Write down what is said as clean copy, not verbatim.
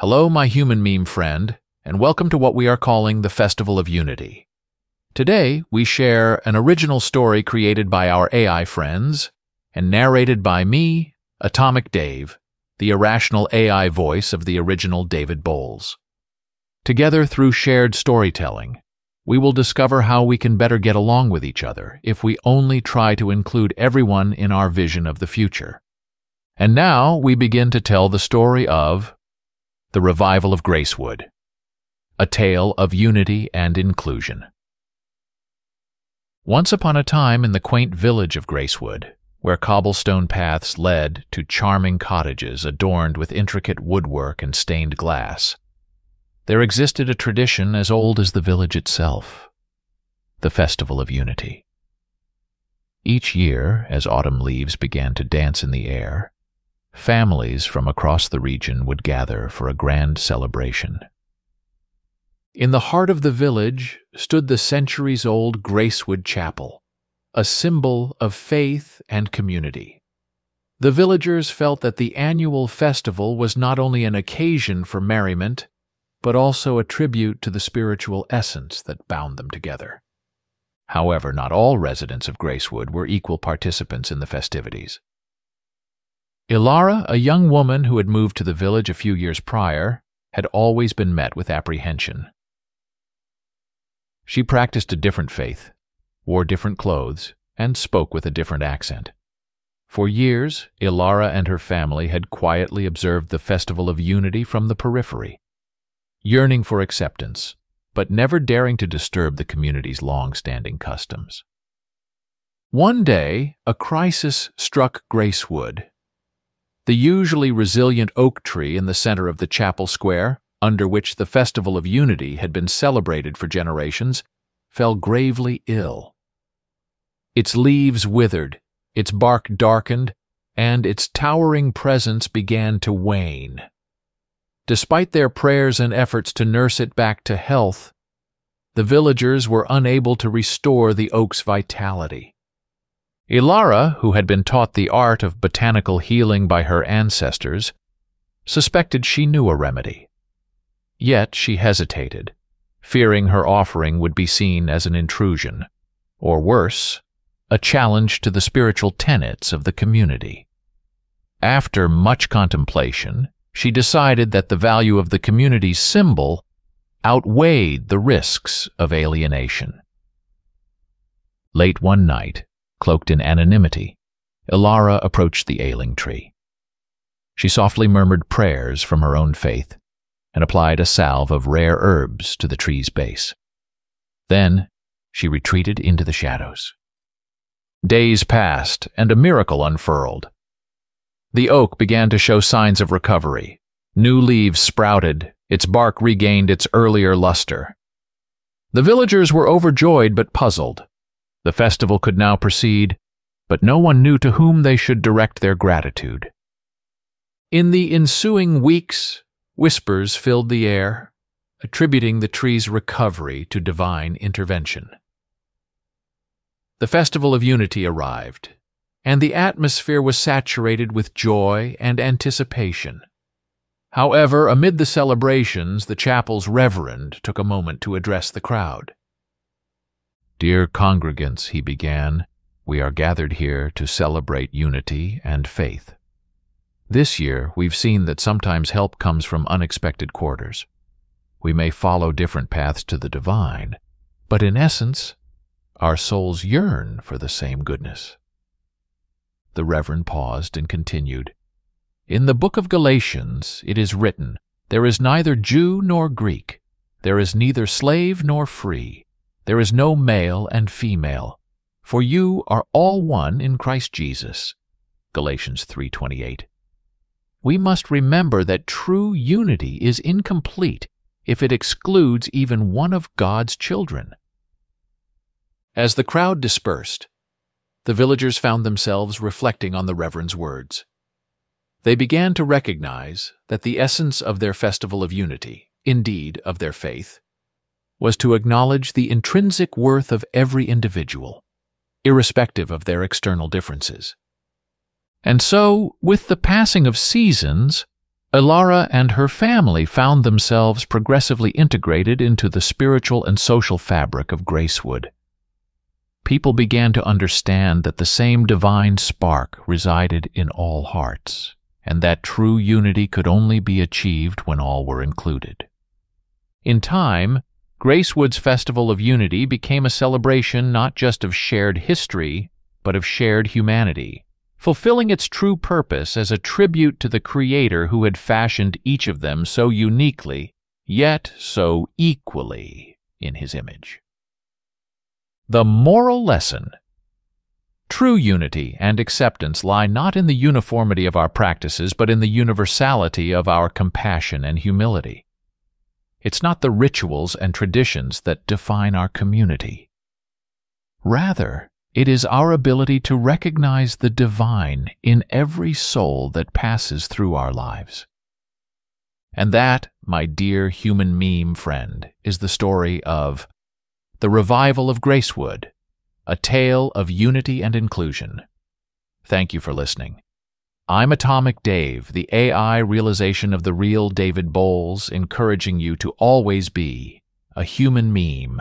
Hello, my human meme friend, and welcome to what we are calling the Festival of Unity. Today, we share an original story created by our AI friends and narrated by me, Atomic Dave, the irrational AI voice of the original David Bowles. Together, through shared storytelling, we will discover how we can better get along with each other if we only try to include everyone in our vision of the future. And now we begin to tell the story of the Revival of Gracewood, a tale of unity and inclusion. Once upon a time in the quaint village of Gracewood, where cobblestone paths led to charming cottages adorned with intricate woodwork and stained glass, there existed a tradition as old as the village itself, the Festival of Unity. Each year, as autumn leaves began to dance in the air, families from across the region would gather for a grand celebration. In the heart of the village stood the centuries-old Gracewood Chapel, a symbol of faith and community. The villagers felt that the annual festival was not only an occasion for merriment, but also a tribute to the spiritual essence that bound them together. However, not all residents of Gracewood were equal participants in the festivities. Ilara, a young woman who had moved to the village a few years prior, had always been met with apprehension. She practiced a different faith, wore different clothes, and spoke with a different accent. For years, Ilara and her family had quietly observed the Festival of Unity from the periphery, yearning for acceptance, but never daring to disturb the community's long-standing customs. One day, a crisis struck Gracewood. The usually resilient oak tree in the center of the chapel square, under which the Festival of Unity had been celebrated for generations, fell gravely ill. Its leaves withered, its bark darkened, and its towering presence began to wane. Despite their prayers and efforts to nurse it back to health, the villagers were unable to restore the oak's vitality. Ilara, who had been taught the art of botanical healing by her ancestors, suspected she knew a remedy. Yet she hesitated, fearing her offering would be seen as an intrusion, or worse, a challenge to the spiritual tenets of the community. After much contemplation, she decided that the value of the community's symbol outweighed the risks of alienation. Late one night, cloaked in anonymity, Ilara approached the ailing tree. She softly murmured prayers from her own faith and applied a salve of rare herbs to the tree's base. Then she retreated into the shadows. Days passed, and a miracle unfurled. The oak began to show signs of recovery. New leaves sprouted, its bark regained its earlier luster. The villagers were overjoyed but puzzled. The festival could now proceed, but no one knew to whom they should direct their gratitude. In the ensuing weeks, whispers filled the air, attributing the tree's recovery to divine intervention. The Festival of Unity arrived, and the atmosphere was saturated with joy and anticipation. However, amid the celebrations, the chapel's reverend took a moment to address the crowd. "Dear congregants," he began, "we are gathered here to celebrate unity and faith. This year, we've seen that sometimes help comes from unexpected quarters. We may follow different paths to the divine, but in essence, our souls yearn for the same goodness." The Reverend paused and continued, "In the book of Galatians, it is written, 'There is neither Jew nor Greek. There is neither slave nor free. There is no male and female, for you are all one in Christ Jesus.'" Galatians 3:28. We must remember that true unity is incomplete if it excludes even one of God's children. As the crowd dispersed, the villagers found themselves reflecting on the Reverend's words. They began to recognize that the essence of their Festival of Unity, indeed of their faith, was to acknowledge the intrinsic worth of every individual, irrespective of their external differences. And so, with the passing of seasons, Ilara and her family found themselves progressively integrated into the spiritual and social fabric of Gracewood. People began to understand that the same divine spark resided in all hearts, and that true unity could only be achieved when all were included. In time, Gracewood's Festival of Unity became a celebration not just of shared history, but of shared humanity, fulfilling its true purpose as a tribute to the Creator who had fashioned each of them so uniquely, yet so equally in His image. The moral lesson. True unity and acceptance lie not in the uniformity of our practices, but in the universality of our compassion and humility. It's not the rituals and traditions that define our community. Rather, it is our ability to recognize the divine in every soul that passes through our lives. And that, my dear human meme friend, is the story of The Revival of Gracewood, a tale of unity and inclusion. Thank you for listening. I'm Atomic Dave, the AI realization of the real David Bowles, encouraging you to always be a human meme.